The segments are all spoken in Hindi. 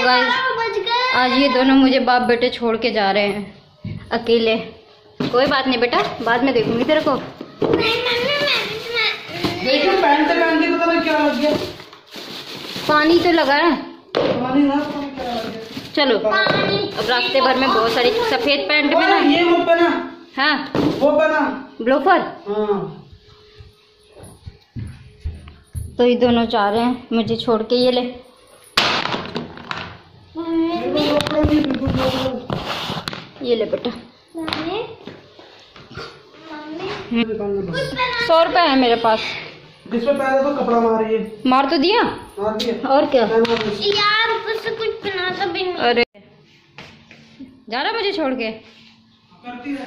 गाइस आज ये दोनों मुझे बाप बेटे छोड़ के जा रहे हैं अकेले। कोई बात नहीं बेटा, बाद में देखूंगी तेरे को। देखो पहनते पहनते पता नहीं क्या लग गया। पानी तो लगा है। पानी ना पता नहीं क्या लग गया। चलो अब रास्ते भर में बहुत सारी सफेद पैंट में ना ये वो पहना। हाँ वो पहना ब्लोफर। हाँ तो ये दोनों जा रहे हैं मुझे छोड़ के। ये ले ये ले बेटा। 100 रुपए है मेरे पास। जिसमें पहले तो कपड़ा मारिए। मार तो दिया। मार दिया और क्या यार ऊपर से कुछ पहना था भी नहीं। अरे जा रहा मुझे छोड़ के। करती है।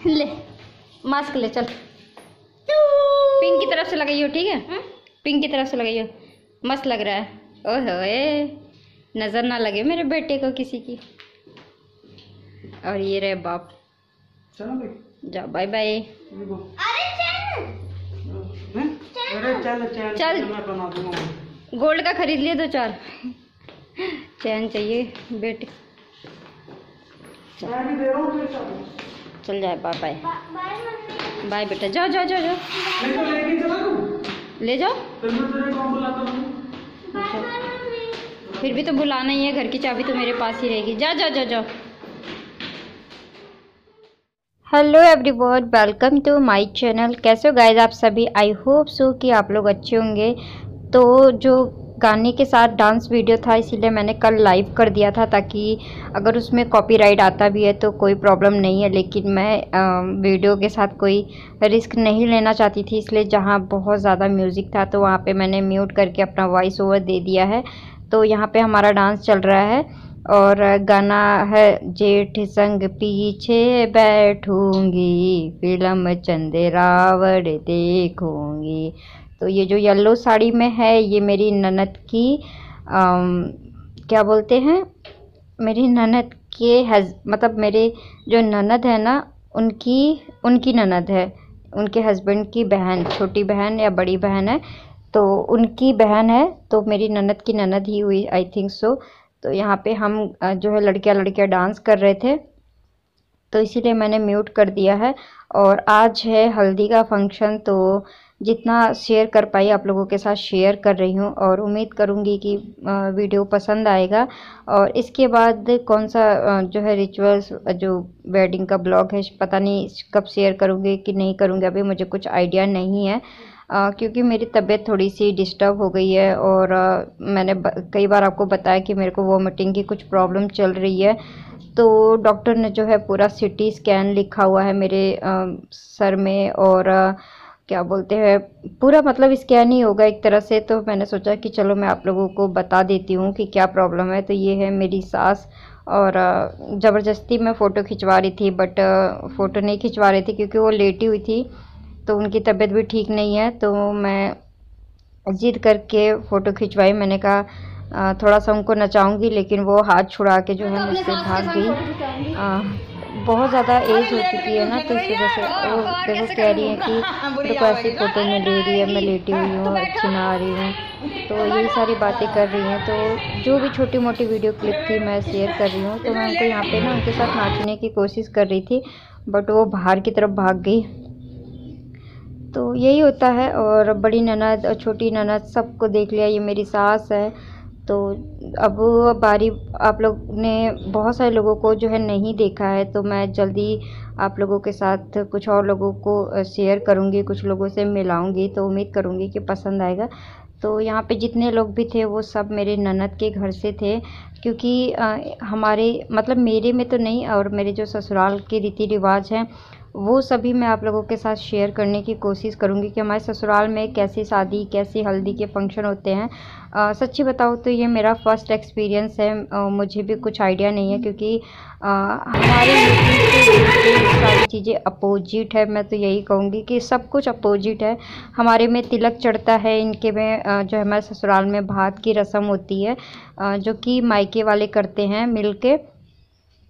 ले मास्क ले चल। पिंक की तरफ से लगाइयो, ठीक है? पिंक की तरफ से लगाइयो, मस्त लग रहा है। ओहे नजर ना लगे मेरे बेटे को किसी की। और ये रहे बाप। चलो भाई जा बाय बाय। अरे चल चल। मैं बना दूंगा। गोल्ड का खरीद लिए 2-4 चैन चाहिए बेटे। मैं भी दे रहा हूँ। चल जाए बाय बाय। बाय बेटा, जाओ जाओ जाओ जाओ। मैं तो लेके चला तू। ले जाओ। फिर मैं तेरे को बुलाता हूँ। फिर भी तो बुलाना ही है, घर की चाबी तो मेरे पास ही रहेगी। जा जा जा जाओ। Hello everyone, welcome to my channel. कैसे हो गाइस आप सभी? आई होप सो कि आप लोग अच्छे होंगे। तो जो गाने के साथ डांस वीडियो था इसीलिए मैंने कल लाइव कर दिया था, ताकि अगर उसमें कॉपीराइट आता भी है तो कोई प्रॉब्लम नहीं है। लेकिन मैं वीडियो के साथ कोई रिस्क नहीं लेना चाहती थी, इसलिए जहाँ बहुत ज़्यादा म्यूज़िक था तो वहाँ पे मैंने म्यूट करके अपना वॉइस ओवर दे दिया है। तो यहाँ पे हमारा डांस चल रहा है और गाना है जेठ संग पीछे बैठूंगी, फिल्म चंदे रावण देखूंगी। तो ये जो येलो साड़ी में है ये मेरी ननद की क्या बोलते हैं, मेरी ननद के मतलब मेरे जो ननद है ना उनकी ननद है, उनके हस्बैंड की बहन, छोटी बहन या बड़ी बहन है तो उनकी बहन है। तो मेरी ननद की ननद ही हुई आई थिंक सो। तो यहाँ पे हम जो है लड़कियां डांस कर रहे थे तो इसीलिए मैंने म्यूट कर दिया है। और आज है हल्दी का फंक्शन, तो जितना शेयर कर पाई आप लोगों के साथ शेयर कर रही हूँ और उम्मीद करूँगी कि वीडियो पसंद आएगा। और इसके बाद कौन सा जो है रिचुअल्स जो वेडिंग का ब्लॉग है पता नहीं कब शेयर करूँगी कि नहीं करूँगी, अभी मुझे कुछ आइडिया नहीं है। क्योंकि मेरी तबीयत थोड़ी सी डिस्टर्ब हो गई है और मैंने कई बार आपको बताया कि मेरे को वोमिटिंग की कुछ प्रॉब्लम चल रही है। तो डॉक्टर ने जो है पूरा सिटी स्कैन लिखा हुआ है मेरे सर में और क्या बोलते हैं पूरा मतलब स्कैन ही होगा एक तरह से। तो मैंने सोचा कि चलो मैं आप लोगों को बता देती हूँ कि क्या प्रॉब्लम है। तो ये है मेरी सास और ज़बरदस्ती मैं फ़ोटो खिंचवा रही थी बट फ़ोटो नहीं खिंचवा रही थी क्योंकि वो लेटी हुई थी तो उनकी तबीयत भी ठीक नहीं है। तो मैं जिद करके फ़ोटो खिंचवाई। मैंने कहा थोड़ा सा उनको नचाऊंगी, लेकिन वो हाथ छुड़ा के जो है मुझसे भाग गई। बहुत ज़्यादा एज हो चुकी है ना तो इस वजह से वो देखो कह रही है कि देखो ऐसी फ़ोटो में ले रही है, मैं लेटी हुई हूँ, अच्छी ना आ रही हूँ। तो यही सारी बातें कर रही हैं। तो जो भी छोटी मोटी वीडियो क्लिप थी मैं शेयर कर रही हूँ। तो मैं उनको यहाँ पे ना उनके साथ नाचने की कोशिश कर रही थी बट वो बाहर की तरफ भाग गई। तो यही होता है। और बड़ी ननद और छोटी ननद सबको देख लिया, ये मेरी सास है। तो अब बारी आप लोग ने बहुत सारे लोगों को जो है नहीं देखा है तो मैं जल्दी आप लोगों के साथ कुछ और लोगों को शेयर करूँगी, कुछ लोगों से मिलाऊंगी। तो उम्मीद करूँगी कि पसंद आएगा। तो यहाँ पे जितने लोग भी थे वो सब मेरे ननद के घर से थे, क्योंकि हमारे मतलब मेरे में तो नहीं और मेरे जो ससुराल के रीति रिवाज हैं वो सभी मैं आप लोगों के साथ शेयर करने की कोशिश करूँगी कि हमारे ससुराल में कैसी शादी कैसी हल्दी के फंक्शन होते हैं। सच्ची बताऊँ तो ये मेरा फर्स्ट एक्सपीरियंस है। मुझे भी कुछ आइडिया नहीं है क्योंकि हमारे सारी चीज़ें अपोजिट है। मैं तो यही कहूँगी कि सब कुछ अपोजिट है। हमारे में तिलक चढ़ता है, इनके में जो है हमारे ससुराल में भात की रस्म होती है जो कि मायके वाले करते हैं मिल के।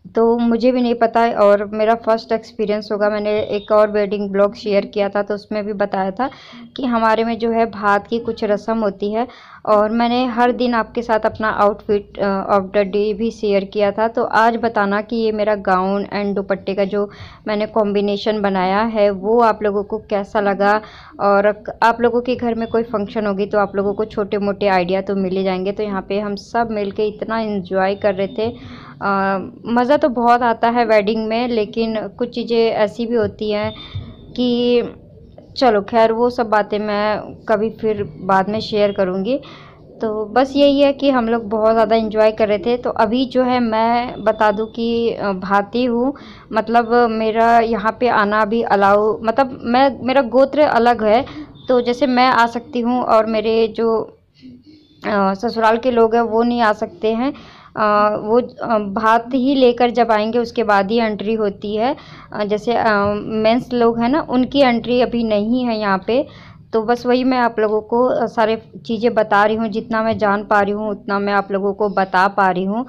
तो मुझे भी नहीं पता और मेरा फर्स्ट एक्सपीरियंस होगा। मैंने एक और वेडिंग ब्लॉग शेयर किया था तो उसमें भी बताया था कि हमारे में जो है भात की कुछ रस्म होती है, और मैंने हर दिन आपके साथ अपना आउटफिट ऑफ द डे भी शेयर किया था। तो आज बताना कि ये मेरा गाउन एंड दुपट्टे का जो मैंने कॉम्बिनेशन बनाया है वो आप लोगों को कैसा लगा, और आप लोगों के घर में कोई फंक्शन होगी तो आप लोगों को छोटे मोटे आइडिया तो मिल ही जाएंगे। तो यहाँ पे हम सब मिलके इतना एंजॉय कर रहे थे। मज़ा तो बहुत आता है वेडिंग में, लेकिन कुछ चीज़ें ऐसी भी होती हैं कि चलो खैर वो सब बातें मैं कभी फिर बाद में शेयर करूँगी। तो बस यही है कि हम लोग बहुत ज़्यादा एंजॉय कर रहे थे। तो अभी जो है मैं बता दूं कि भाती हूँ, मतलब मेरा यहाँ पे आना भी अलाउ, मतलब मेरा गोत्र अलग है, तो जैसे मैं आ सकती हूँ और मेरे जो ससुराल के लोग हैं वो नहीं आ सकते हैं। वो भात ही लेकर जब आएंगे उसके बाद ही एंट्री होती है। जैसे मेंस लोग हैं ना, उनकी एंट्री अभी नहीं है यहाँ पे। तो बस वही मैं आप लोगों को सारे चीज़ें बता रही हूँ, जितना मैं जान पा रही हूँ उतना मैं आप लोगों को बता पा रही हूँ।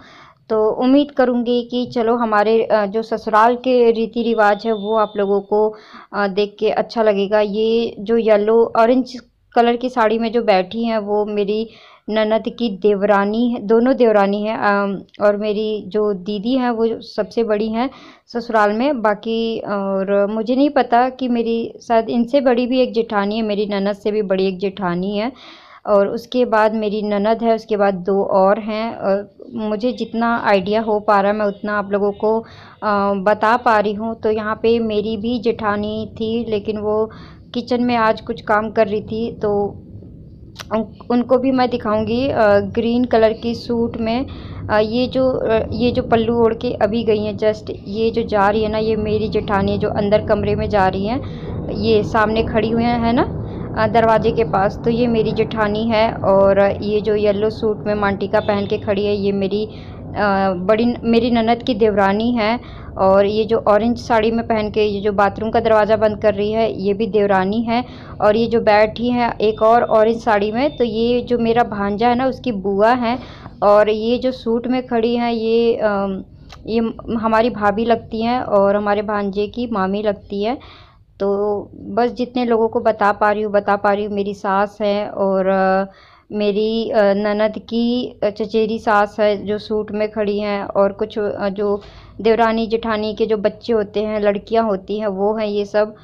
तो उम्मीद करूँगी कि चलो हमारे जो ससुराल के रीति रिवाज है वो आप लोगों को देख के अच्छा लगेगा। ये जो येलो ऑरेंज कलर की साड़ी में जो बैठी हैं वो मेरी ननद की देवरानी है, दोनों देवरानी हैं। और मेरी जो दीदी हैं वो सबसे बड़ी हैं ससुराल में। बाकी और मुझे नहीं पता कि मेरी शायद इनसे बड़ी भी एक जेठानी है, मेरी ननद से भी बड़ी एक जेठानी है, और उसके बाद मेरी ननद है, उसके बाद 2 और हैं। और मुझे जितना आइडिया हो पा रहा है मैं उतना आप लोगों को बता पा रही हूँ। तो यहाँ पे मेरी भी जेठानी थी, लेकिन वो किचन में आज कुछ काम कर रही थी, तो उनको भी मैं दिखाऊंगी। ग्रीन कलर की सूट में ये जो पल्लू ओढ़ के अभी गई हैं, जस्ट ये जो जा रही है ना, ये मेरी जेठानी है जो अंदर कमरे में जा रही हैं। ये सामने खड़ी हुई है ना दरवाजे के पास, तो ये मेरी जेठानी है। और ये जो येलो सूट में मांटिका पहन के खड़ी है ये मेरी ननद की देवरानी है। और ये जो ऑरेंज साड़ी में पहन के ये जो बाथरूम का दरवाज़ा बंद कर रही है ये भी देवरानी है। और ये जो बैठी है एक और ऑरेंज साड़ी में, तो ये जो मेरा भांजा है ना उसकी बुआ है। और ये जो सूट में खड़ी हैं ये हमारी भाभी लगती हैं और हमारे भांजे की मामी लगती है। तो बस जितने लोगों को बता पा रही हूँ। मेरी सास है और मेरी ननद की चचेरी सास है जो सूट में खड़ी हैं, और कुछ जो देवरानी जेठानी के जो बच्चे होते हैं, लड़कियां होती हैं, वो हैं ये सब।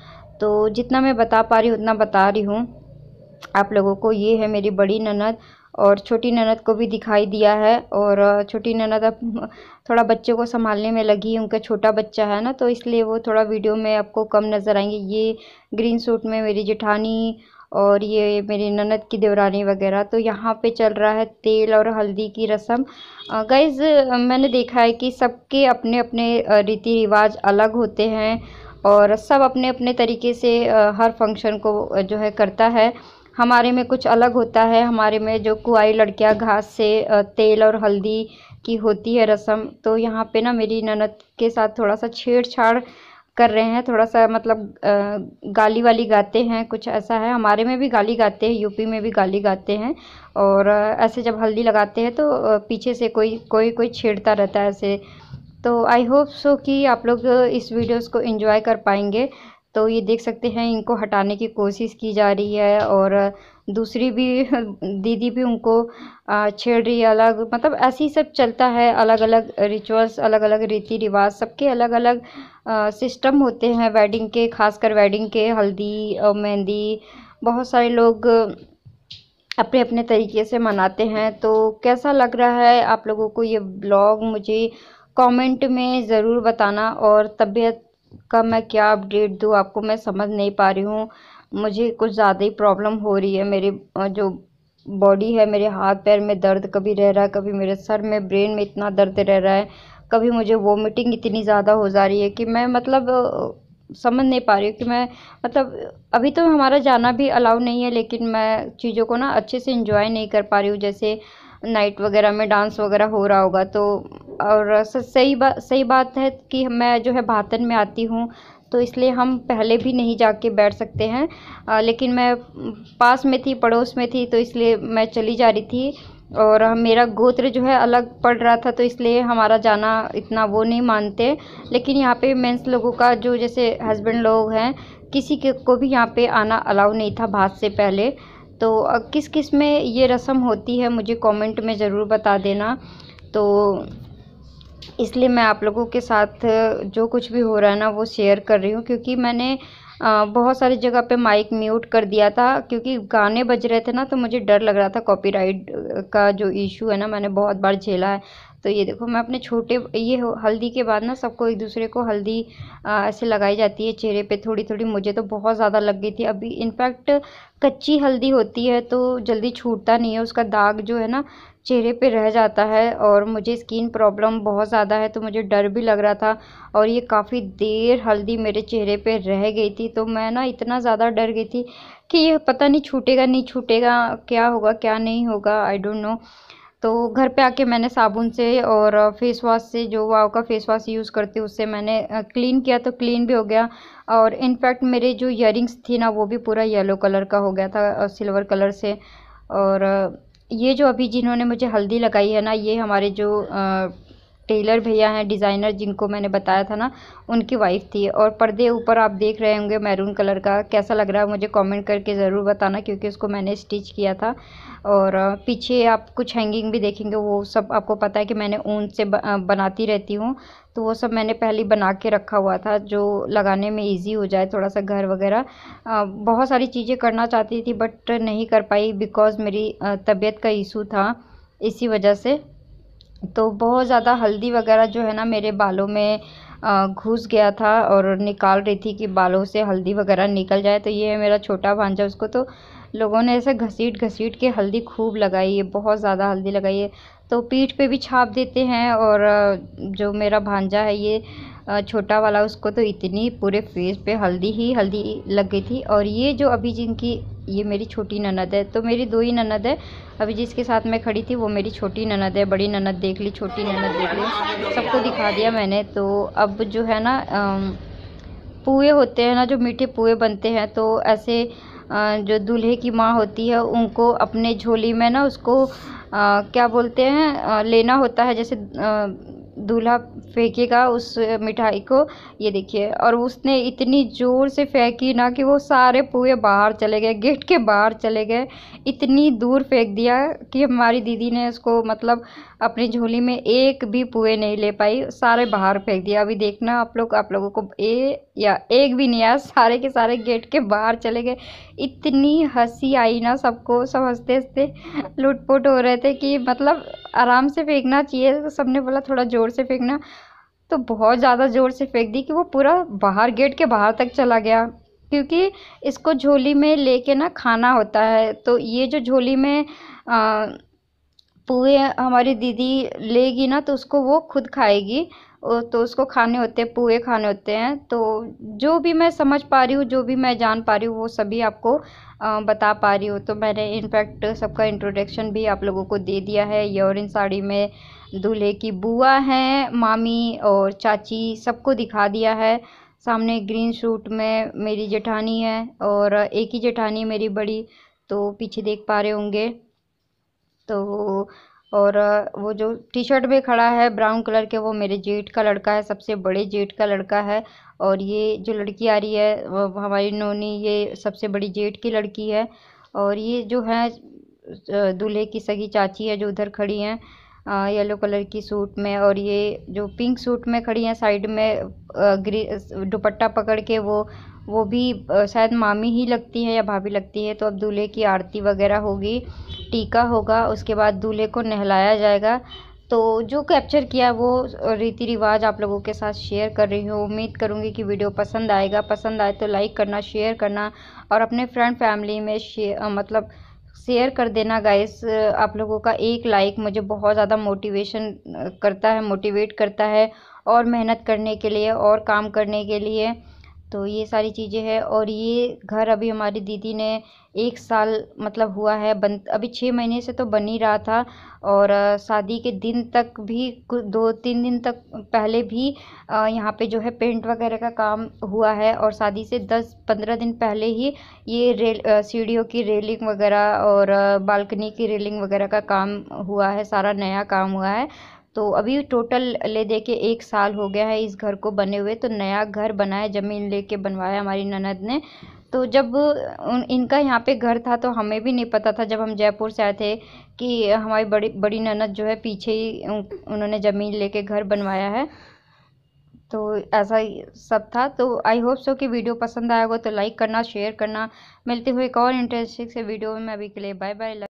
तो जितना मैं बता पा रही हूँ उतना बता रही हूँ आप लोगों को। ये है मेरी बड़ी ननद, और छोटी ननद को भी दिखाई दिया है। और छोटी ननद अब थोड़ा बच्चे को संभालने में लगी, उनका छोटा बच्चा है ना, तो इसलिए वो थोड़ा वीडियो में आपको कम नज़र आएंगे। ये ग्रीन सूट में मेरी जेठानी और ये मेरी ननद की देवरानी वगैरह। तो यहाँ पे चल रहा है तेल और हल्दी की रस्म। गाइज़ मैंने देखा है कि सबके अपने अपने रीति रिवाज अलग होते हैं, और सब अपने अपने तरीके से हर फंक्शन को जो है करता है। हमारे में कुछ अलग होता है। हमारे में जो कुंवारी लड़कियां घास से तेल और हल्दी की होती है रस्म, तो यहाँ पे ना मेरी ननद के साथ थोड़ा सा छेड़छाड़ कर रहे हैं, थोड़ा सा मतलब गाली वाली गाते हैं, कुछ ऐसा है। हमारे में भी गाली गाते हैं, यूपी में भी गाली गाते हैं। और ऐसे जब हल्दी लगाते हैं तो पीछे से कोई छेड़ता रहता है ऐसे। तो आई होप सो कि आप लोग इस वीडियोस को एंजॉय कर पाएंगे। तो ये देख सकते हैं इनको हटाने की कोशिश की जा रही है, और दूसरी भी दीदी भी उनको छेड़ रही है अलग। मतलब ऐसे ही सब चलता है, अलग अलग रिचुअल्स, अलग अलग रीति रिवाज, सबके अलग अलग सिस्टम होते हैं वेडिंग के, खासकर वेडिंग के हल्दी और मेहंदी बहुत सारे लोग अपने अपने तरीके से मनाते हैं। तो कैसा लग रहा है आप लोगों को ये ब्लॉग, मुझे कमेंट में ज़रूर बताना। और तबीयत का मैं क्या अपडेट दूँ आपको, मैं समझ नहीं पा रही हूँ। मुझे कुछ ज़्यादा ही प्रॉब्लम हो रही है। मेरी जो बॉडी है, मेरे हाथ पैर में दर्द कभी रह रहा है, कभी मेरे सर में ब्रेन में इतना दर्द रह रहा है, कभी मुझे वोमिटिंग इतनी ज़्यादा हो जा रही है कि मैं मतलब समझ नहीं पा रही हूँ कि मैं मतलब अभी तो हमारा जाना भी अलाउ नहीं है, लेकिन मैं चीज़ों को ना अच्छे से एंजॉय नहीं कर पा रही हूँ। जैसे नाइट वगैरह में डांस वगैरह हो रहा होगा तो, और सही बात है कि मैं जो है भातन में आती हूँ, तो इसलिए हम पहले भी नहीं जाके बैठ सकते हैं। लेकिन मैं पास में थी, पड़ोस में थी, तो इसलिए मैं चली जा रही थी। और मेरा गोत्र जो है अलग पड़ रहा था, तो इसलिए हमारा जाना इतना वो नहीं मानते। लेकिन यहाँ पे मेंस लोगों का जो जैसे हस्बैंड लोग हैं, किसी के को भी यहाँ पे आना अलाउ नहीं था भात से पहले। तो किस किस में ये रस्म होती है मुझे कमेंट में ज़रूर बता देना। तो इसलिए मैं आप लोगों के साथ जो कुछ भी हो रहा है ना वो शेयर कर रही हूँ, क्योंकि मैंने बहुत सारी जगह पे माइक म्यूट कर दिया था, क्योंकि गाने बज रहे थे ना, तो मुझे डर लग रहा था कॉपीराइट का जो इशू है ना, मैंने बहुत बार झेला है। तो ये देखो मैं अपने छोटे ये हल्दी के बाद ना सबको एक दूसरे को हल्दी ऐसे लगाई जाती है चेहरे पे थोड़ी थोड़ी। मुझे तो बहुत ज़्यादा लग गई थी। अभी इनफैक्ट कच्ची हल्दी होती है तो जल्दी छूटता नहीं है, उसका दाग जो है ना चेहरे पे रह जाता है। और मुझे स्किन प्रॉब्लम बहुत ज़्यादा है, तो मुझे डर भी लग रहा था। और ये काफ़ी देर हल्दी मेरे चेहरे पे रह गई थी, तो मैं ना इतना ज़्यादा डर गई थी कि ये पता नहीं छूटेगा नहीं छूटेगा, क्या होगा क्या नहीं होगा, आई डोंट नो। तो घर पे आके मैंने साबुन से और फेस वॉश से, जो वाव का फेस वॉश यूज़ करती हूँ उससे मैंने क्लीन किया, तो क्लीन भी हो गया। और इनफैक्ट मेरे जो इयरिंग्स थी ना वो भी पूरा येलो कलर का हो गया था सिल्वर कलर से। और ये जो अभी जिन्होंने मुझे हल्दी लगाई है ना, ये हमारे जो टेलर भैया हैं, डिज़ाइनर, जिनको मैंने बताया था ना, उनकी वाइफ थी। और पर्दे ऊपर आप देख रहे होंगे मैरून कलर का, कैसा लग रहा है मुझे कमेंट करके ज़रूर बताना, क्योंकि उसको मैंने स्टिच किया था। और पीछे आप कुछ हैंगिंग भी देखेंगे, वो सब आपको पता है कि मैंने ऊन से बनाती रहती हूँ, तो वो सब मैंने पहले बना के रखा हुआ था, जो लगाने में इजी हो जाए थोड़ा सा घर वगैरह। बहुत सारी चीज़ें करना चाहती थी बट नहीं कर पाई, बिकॉज़ मेरी तबीयत का इशू था, इसी वजह से। तो बहुत ज़्यादा हल्दी वगैरह जो है ना मेरे बालों में घुस गया था, और निकाल रही थी कि बालों से हल्दी वगैरह निकल जाए। तो ये है मेरा छोटा भांजा, उसको तो लोगों ने ऐसे घसीट घसीट के हल्दी खूब लगाई है, बहुत ज़्यादा हल्दी लगाई है। तो पीठ पे भी छाप देते हैं। और जो मेरा भांजा है ये छोटा वाला, उसको तो इतनी पूरे फेस पे हल्दी ही हल्दी लग गई थी। और ये जो अभी जिनकी, ये मेरी छोटी ननद है, तो मेरी 2 ही ननद है। अभी जिसके साथ मैं खड़ी थी वो मेरी छोटी ननद है। बड़ी ननद देख ली, छोटी ननद देख ली, सबको दिखा दिया मैंने। तो अब जो है ना पुए होते हैं ना, जो मीठे पुए बनते हैं, तो ऐसे जो दूल्हे की माँ होती है उनको अपने झोली में ना उसको क्या बोलते हैं, लेना होता है। जैसे दूल्हा फेंकेगा उस मिठाई को, ये देखिए, और उसने इतनी ज़ोर से फेंकी ना कि वो सारे पुए बाहर चले गए, गेट के बाहर चले गए। इतनी दूर फेंक दिया कि हमारी दीदी ने उसको मतलब अपनी झोली में एक भी पुए नहीं ले पाई, सारे बाहर फेंक दिया। अभी देखना आप लोगों को एक भी नहीं आया, सारे के सारे गेट के बाहर चले गए। इतनी हंसी आई ना सबको, सब हंसते हंसते लुटपुट हो रहे थे कि मतलब आराम से फेंकना चाहिए। तो सबने बोला थोड़ा ज़ोर से फेंकना, तो बहुत ज़्यादा ज़ोर से फेंक दी कि वो पूरा बाहर, गेट के बाहर तक चला गया। क्योंकि इसको झोली में लेके ना खाना होता है, तो ये जो झोली में पुए हमारी दीदी लेगी ना, तो उसको वो खुद खाएगी। तो उसको खाने होते हैं, पुए खाने होते हैं। तो जो भी मैं समझ पा रही हूँ, जो भी मैं जान पा रही हूँ, वो सभी आपको बता पा रही हूँ। तो मैंने इनफैक्ट सबका इंट्रोडक्शन भी आप लोगों को दे दिया है। ये ऑरेंज साड़ी में दूल्हे की बुआ हैं, मामी और चाची, सबको दिखा दिया है। सामने ग्रीन सूट में मेरी जेठानी है, और एक ही जेठानी मेरी बड़ी, तो पीछे देख पा रहे होंगे। तो और वो जो टी शर्ट में खड़ा है ब्राउन कलर के, वो मेरे जेठ का लड़का है, सबसे बड़े जेठ का लड़का है। और ये जो लड़की आ रही है वो हमारी नोनी, ये सबसे बड़ी जेठ की लड़की है। और ये जो है दूल्हे की सगी चाची है जो उधर खड़ी हैं येलो कलर की सूट में। और ये जो पिंक सूट में खड़ी हैं साइड में दुपट्टा पकड़ के, वो भी शायद मामी ही लगती हैं या भाभी लगती है। तो अब दूल्हे की आरती वगैरह होगी, टीका होगा, उसके बाद दूल्हे को नहलाया जाएगा। तो जो कैप्चर किया वो रीति रिवाज आप लोगों के साथ शेयर कर रही हूँ। उम्मीद करूँगी कि वीडियो पसंद आएगा। पसंद आए तो लाइक करना, शेयर करना, और अपने फ्रेंड फैमिली में मतलब शेयर कर देना गाइस। आप लोगों का एक लाइक मुझे बहुत ज़्यादा मोटिवेट करता है और मेहनत करने के लिए और काम करने के लिए। तो ये सारी चीज़ें हैं। और ये घर अभी हमारी दीदी ने 1 साल मतलब हुआ है बन, अभी 6 महीने से तो बन ही रहा था। और शादी के दिन तक भी 2-3 दिन तक पहले भी यहाँ पे जो है पेंट वगैरह का काम हुआ है। और शादी से 10-15 दिन पहले ही ये सीढ़ियों की रेलिंग वगैरह और बालकनी की रेलिंग वगैरह का काम हुआ है, सारा नया काम हुआ है। तो अभी टोटल ले दे के 1 साल हो गया है इस घर को बने हुए। तो नया घर बना है, ज़मीन लेके बनवाया हमारी ननद ने। तो जब इनका यहाँ पे घर था तो हमें भी नहीं पता था, जब हम जयपुर से आए थे, कि हमारी बड़ी बड़ी ननद जो है पीछे ही उन्होंने ज़मीन लेके घर बनवाया है। तो ऐसा ही सब था। तो आई होप सो कि वीडियो पसंद आएगा तो लाइक करना, शेयर करना। मिलते हुए एक और इंटरेस्टिंग से वीडियो में। अभी के लिए बाय बाय।